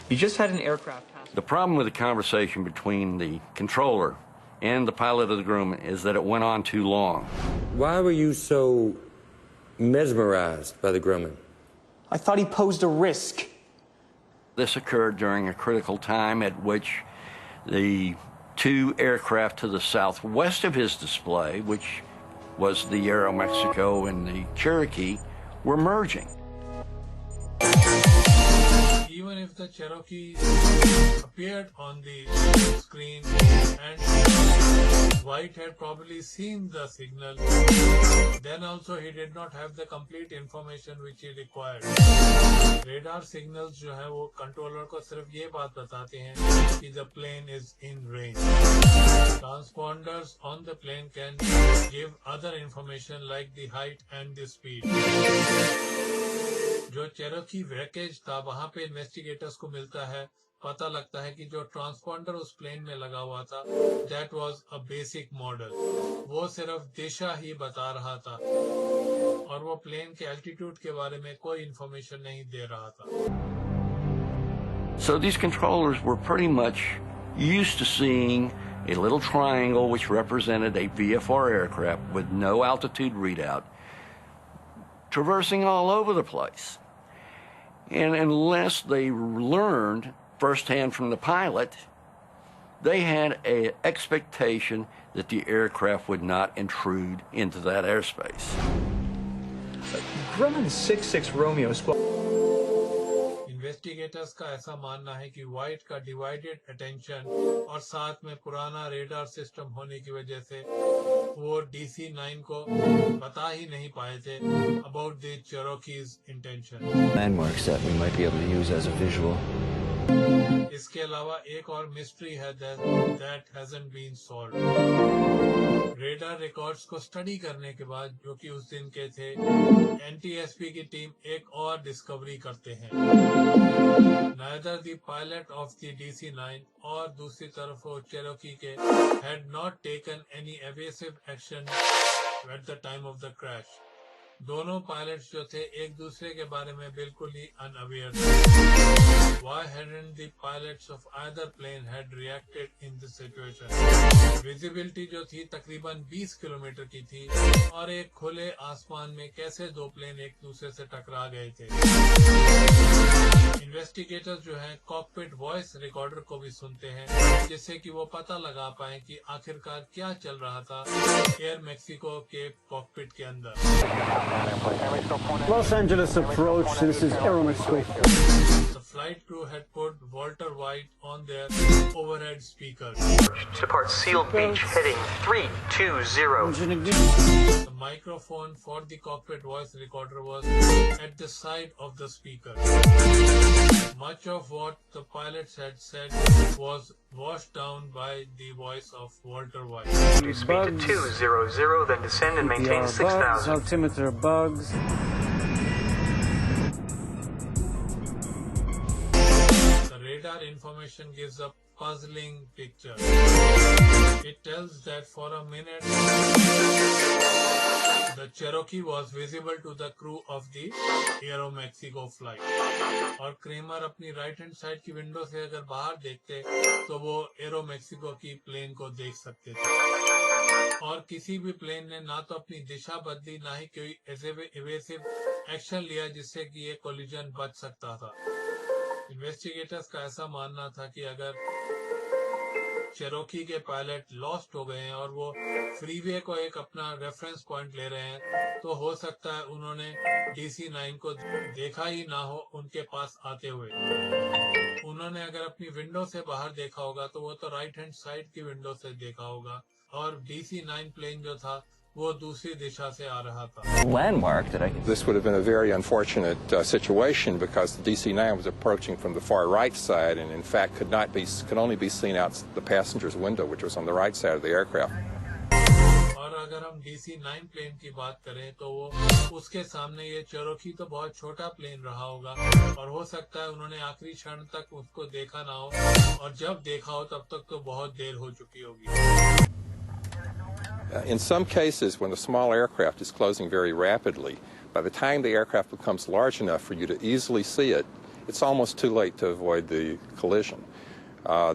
S4: You just had an aircraft pass.
S6: The problem with the conversation between the controller and the pilot of the Grumman is that it went on too long.
S21: Why were you so mesmerized by the Grumman?
S4: I thought he posed a risk.
S6: This occurred during a critical time at which the two aircraft to the southwest of his display, which was the Aeromexico and the Cherokee, were merging.
S1: Even if the Cherokee appeared on the screen and White had probably seen the signal, then also he did not have the complete information which he required. Radar signals जो है वो controller को सिर्फ ये बात बताते हैं कि the plane is in range. Transponders on the plane can give other information like the height and the speed. जो चेरोकी wreckage था वहाँ पे इन्वेस्टिगेटर्स को मिलता है, पता लगता है कि जो ट्रांसपॉन्डर उस प्लेन में लगा हुआ था, that was a basic model. वो सिर्फ दिशा ही बता रहा था और वो प्लेन के एल्टीट्यूड के बारे में कोई इंफॉर्मेशन नहीं दे रहा था.
S6: So these controllers were pretty much used to seeing a little triangle which represented a VFR aircraft with no altitude readout traversing all over the place. And unless they learned firsthand from the pilot, they had an expectation that the aircraft would not intrude into that airspace.
S4: Grumman 66 Romeo squad.
S1: Investigators का ऐसा मानना है कि white का divided attention और साथ में पुराना रेडार सिस्टम होने की वजह से वो DC-9 को बता ही नहीं पाए थे about the Cherokee's intention.
S14: Landmarks that we might be able to use as a visual.
S1: इसके अलावा एक और मिस्ट्री है that hasn't been solved. Radar records को स्टडी करने के बाद जो कि उस दिन के थे, NTSB की टीम एक और डिस्कवरी करते हैं. Neither the pilot of the DC-9 और दूसरी तरफ वो Cherokee के had not taken any evasive action at the time of the crash. दोनों पायलट्स जो थे एक दूसरे के बारे में बिल्कुल ही unaware थे. Why hadn't the pilots of either plane had reacted in this situation? Visibility जो थी तकरीबन 20 किलोमीटर की थी और एक खुले आसमान में कैसे दो प्लेन एक दूसरे से टकरा गए थे. इन्वेस्टिगेटर्स जो हैं कॉकपिट वॉइस रिकॉर्डर को भी सुनते हैं जिससे कि वो पता लगा पाए कि आखिरकार क्या चल रहा था एयर मैक्सिको के कॉकपिट के अंदर.
S22: Los Angeles approach, this is Aeromexico.
S1: The flight crew had put Walter White on their overhead speakers.
S4: Depart Sealed Beach, heading 320.
S1: The microphone for the cockpit voice recorder was at the side of the speaker. Much of what the pilots had said was washed down by the voice of Walter White.
S4: You speed to 200, then descend and maintain 6,000.
S22: Altimeter bugs.
S1: The radar information gives a puzzling picture. It tells that for a minute, the Cherokee was visible to the crew of the Aeromexico flight. और Cramer अपनी right hand side की window से अगर बाहर देखते तो वो एरोमेक्सिको की प्लेन को देख सकते थे। और किसी भी प्लेन ने ना तो अपनी दिशा बदली ना ही कोई एवेसिव एक्शन लिया जिससे कि ये कोलिजन बच सकता था। इन्वेस्टिगेटर्स का ऐसा मानना था कि अगर चेरोकी के पायलट लॉस्ट हो गए हैं और वो फ्रीवे को एक अपना रेफरेंस पॉइंट ले रहे हैं तो हो सकता है उन्होंने DC-9 को देखा ही ना हो उनके पास आते हुए। उन्होंने अगर अपनी विंडो से बाहर देखा होगा तो वो तो राइट हैंड साइड की विंडो से देखा होगा और DC-9 प्लेन जो था वो दूसरी दिशा से आ रहा था।
S7: Landmark that This would have been a very unfortunate situation because the DC-9 was approaching from the far right side and in fact could only be seen out the passenger's window, which was on the right side of the aircraft.
S1: और अगर हम DC-9 plane की बात करें तो वो उसके सामने ये चेरोकी तो बहुत छोटा प्लेन रहा होगा और हो सकता है उन्होंने आखिरी क्षण तक उसको देखा ना हो और जब देखा हो तब तक तो बहुत देर हो चुकी होगी।
S7: In some cases, when the small aircraft is closing very rapidly, by the time the aircraft becomes large enough for you to easily see it, it's almost too late to avoid the collision.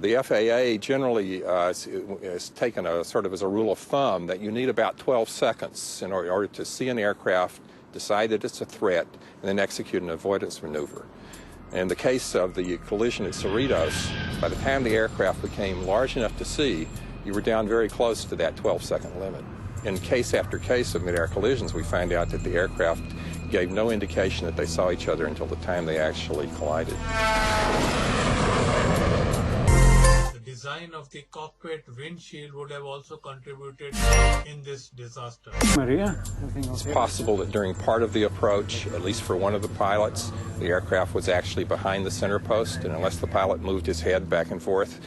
S7: The FAA generally has taken a sort of as a rule of thumb that you need about 12 seconds in order to see an aircraft, decide that it's a threat, and then execute an avoidance maneuver. In the case of the collision at Cerritos, by the time the aircraft became large enough to see, you were down very close to that 12-second limit. In case after case of mid-air collisions, we find out that the aircraft gave no indication that they saw each other until the time they actually collided.
S1: The design of the cockpit windshield would have also contributed in this disaster.
S7: Maria? It's possible that during part of the approach, at least for one of the pilots, the aircraft was actually behind the center post, and unless the pilot moved his head back and forth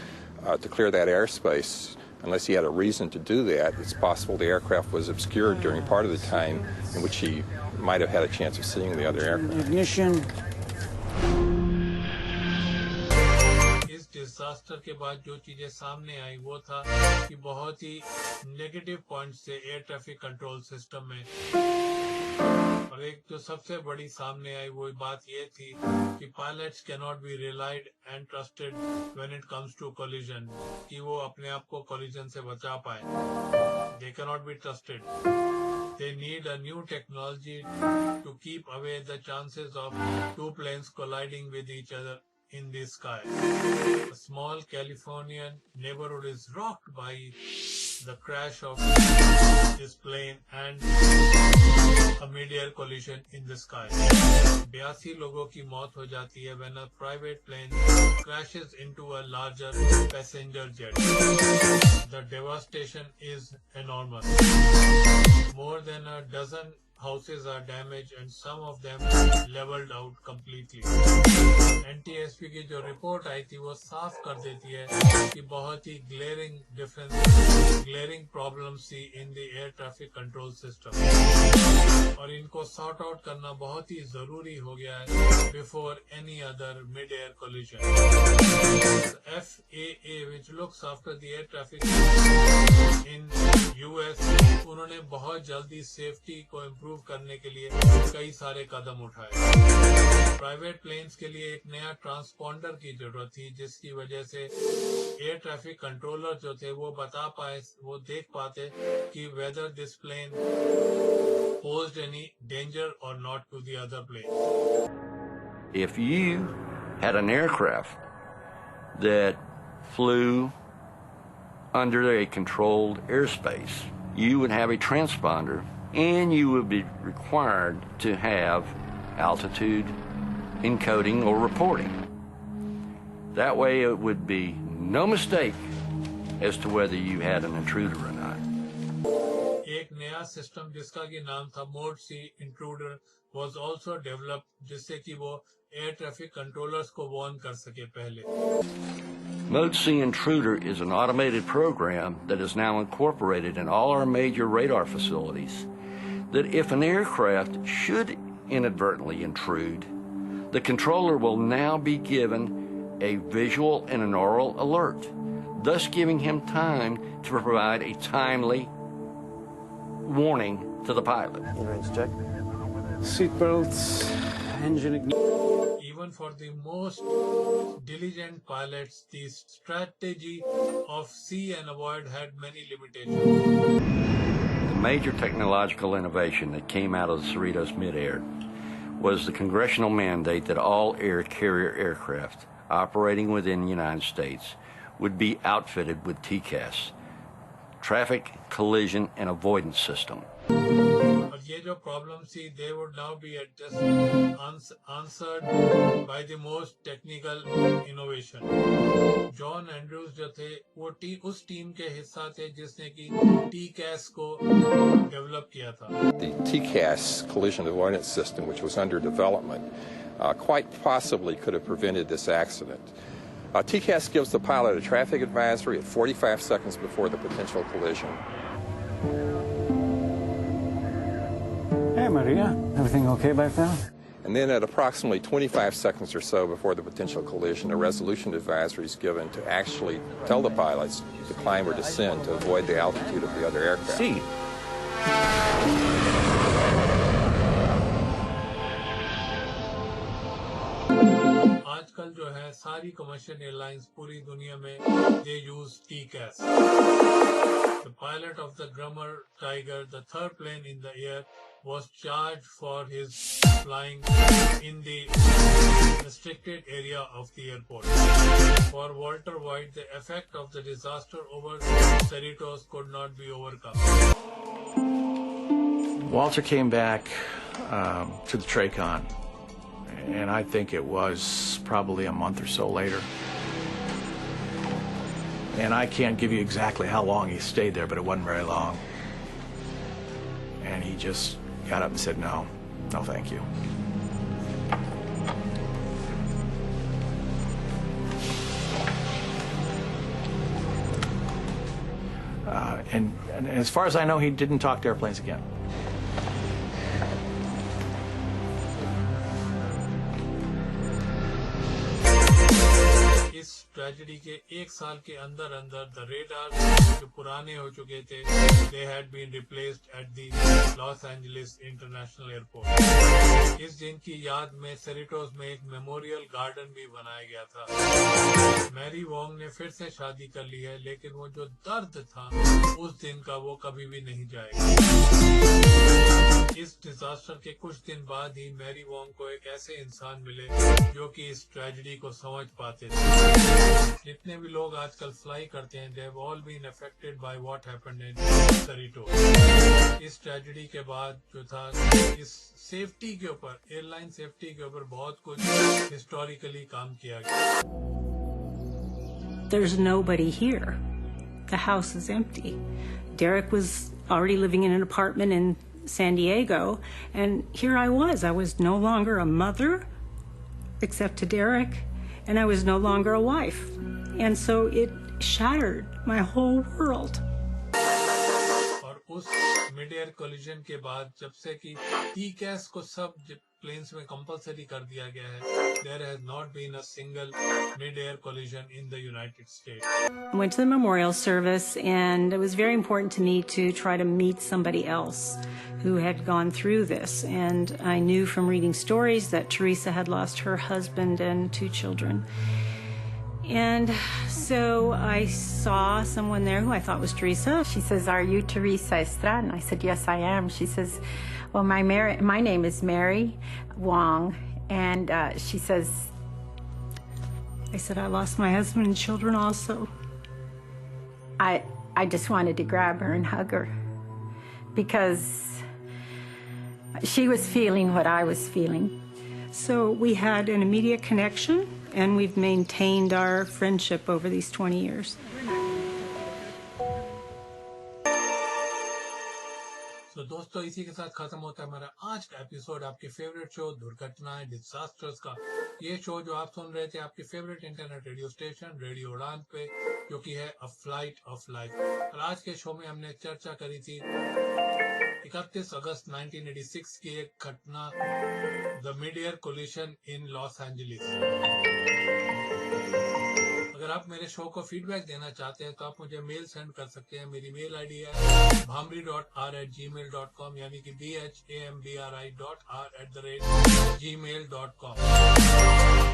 S7: to clear that airspace, unless he had a reason to do that, it's possible the aircraft was obscured during part of the time in which he might have had a chance of seeing the other aircraft.
S22: Ignition.
S1: इस disaster के बाद जो चीजें सामने आई वो था कि बहुत ही नेगेटिव पॉइंट्स थे एयर ट्रैफिक कंट्रोल सिस्टम में और एक जो सबसे बड़ी सामने आई वो बात ये थी कि pilots can not be relied and trusted when it comes to collision कि वो अपने आप को कोलिजन से बचा पाए। They can not be trusted. They need a new technology to keep away the chances of two planes colliding with each other in the sky. A small Californian neighborhood is rocked by the crash of this plane and a mid-air collision in the sky. 82 लोगों की मौत हो जाती है when a private plane crashes into a larger passenger jet. The devastation is enormous. More than a dozen houses are damaged and some of them leveled out completely. NTSB की जो report आई थी वो साफ कर देती है कि बहुत ही glaring problems थी in the air traffic control system और इनको sort out करना बहुत ही जरूरी हो गया है before any other mid-air collision. FAA, which looks after the air traffic in US, उन्होंने बहुत जल्दी सेफ्टी को इम्प्रूव करने के लिए कई सारे कदम उठाए। प्राइवेट प्लेन्स के लिए एक नया ट्रांसपॉन्डर की जरूरत थी जिसकी वजह से एयर ट्रैफिक कंट्रोलर जो थे वो बता पाए, वो देख पाते कि whether this plane posed any danger or not to the other plane.
S6: If you had an aircraft that flew under a controlled airspace, you would have a transponder and you would be required to have altitude encoding or reporting. That way it would be no mistake as to whether you had an intruder or not.
S1: एक नया system जिसका की नाम था mode C intruder was also developed जिससे कि वो air traffic controllers को वार्न कर सके पहले।
S6: Mode C Intruder is an automated program that is now incorporated in all our major radar facilities, that if an aircraft should inadvertently intrude, the controller will now be given a visual and an oral alert, thus giving him time to provide a timely warning to the pilot.
S22: Check. Seatbelts, engine ignition.
S1: Even for the most diligent pilots, the strategy of see and avoid had many limitations.
S6: The major technological innovation that came out of the Cerritos midair was the congressional mandate that all air carrier aircraft operating within the United States would be outfitted with TCAS, Traffic Collision and Avoidance System.
S1: और ये जो problems थी, they would now be answered by the most technical innovation. John Andrews जो थे वो उस team के हिस्सा थे जिसने कि TCAS को डेवलप किया था.
S7: The TCAS collision avoidance system, which was under development, quite possibly could have prevented this accident. TCAS gives the pilot a traffic advisory at 45 seconds before the potential collision.
S22: Hey, Maria. Everything okay back there?
S7: And then at approximately 25 seconds or so before the potential collision, a resolution advisory is given to actually tell the pilots to climb or descend to avoid the altitude of the other aircraft.
S22: See.
S1: आजकल जो है सारी commercial airlines पूरी दुनिया में they use TCAS. The pilot of the Grummer Tiger, the third plane in the air, was charged for his flying in the restricted area of the airport. For Walter White, the effect of the disaster over Cerritos could not be overcome.
S5: Walter came back to the Tracon, and I think it was probably a month or so later. And I can't give you exactly how long he stayed there, but it wasn't very long. And he just got up and said, no, thank you. And as far as I know, he didn't talk to airplanes again.
S1: इस tragedy के एक साल के अंदर the radar जो पुराने हो चुके थे, they had been replaced at the Los Angeles International Airport. इस दिन की याद में सेरिटोस में एक मेमोरियल गार्डन भी बनाया गया था. मैरी वोंग ने फिर से शादी कर ली है, लेकिन वो जो दर्द था उस दिन का वो कभी भी नहीं जाएगा. इस डिजास्टर के कुछ दिन बाद ही मैरी वोंग को एक ऐसे इंसान मिले जो कि इस ट्रेजेडी को समझ पाते थे. जितने भी लोग आजकल फ्लाई करते हैं, they have all been affected by what happened in Cerritos. इस ट्रेजेडी के बाद जो था, इस सेफ्टी के ऊपर, एयरलाइन सेफ्टी के ऊपर बहुत कुछ हिस्टोरिकली काम किया गया.
S9: There's nobody here. The house is empty. Derek was already living in an apartment in San Diego, and here I was no longer a mother, except to Derek, and I was no longer a wife. And so it shattered my whole world.
S1: और उस mid-air collision के बाद जब से कि TCAS को सब planes में compulsory कर दिया गया है, there has not been a single mid-air collision in the United States.
S9: I went to the memorial service, and it was very important to me to try to meet somebody else who had gone through this. And I knew from reading stories that Teresa had lost her husband and 2 children. And so I saw someone there who I thought was Teresa.
S2: She says, "Are you Teresa Estrada?" And I said, "Yes, I am." She says, "Well, my name is Mary Wong." And she says,
S9: I said, "I lost my husband and children also."
S2: I just wanted to grab her and hug her because she was feeling what I was feeling.
S9: So we had an immediate connection, and we've maintained our friendship over these 20 years.
S1: तो दोस्तों, इसी के साथ खत्म होता है हमारा आज का एपिसोड, आपके फेवरेट शो दुर्घटनाएं डिजास्टर्स का. ये शो जो आप सुन रहे थे आपके favourite internet radio station radio उड़ान पे, जो कि है अ फ्लाइट ऑफ लाइफ. और आज के शो में हमने चर्चा करी थी 31 अगस्त 1986 की एक घटना, the mid air collision in Los Angeles. अगर आप मेरे शो को फीडबैक देना चाहते हैं तो आप मुझे मेल सेंड कर सकते हैं। मेरी मेल आईडी है bhambri.r@gmail.com, यानी कि bhambri.r@gmail.com।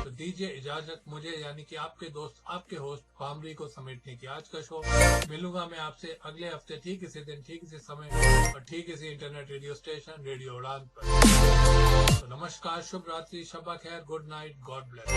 S1: तो दीजिए इजाजत मुझे, यानी कि आपके दोस्त, आपके होस्ट भामरी को समेटने की। आज का शो मिलूंगा मैं आपसे अगले हफ्ते ठीक इसी दिन, ठीक इसी समय और ठीक इसी इंटरनेट रेडियो स्टेशन रेडियो उड़ान पर। तो नमस्कार, शुभ रात्रि, शब्बा खैर, गुड नाइट, गॉड ब्लेस।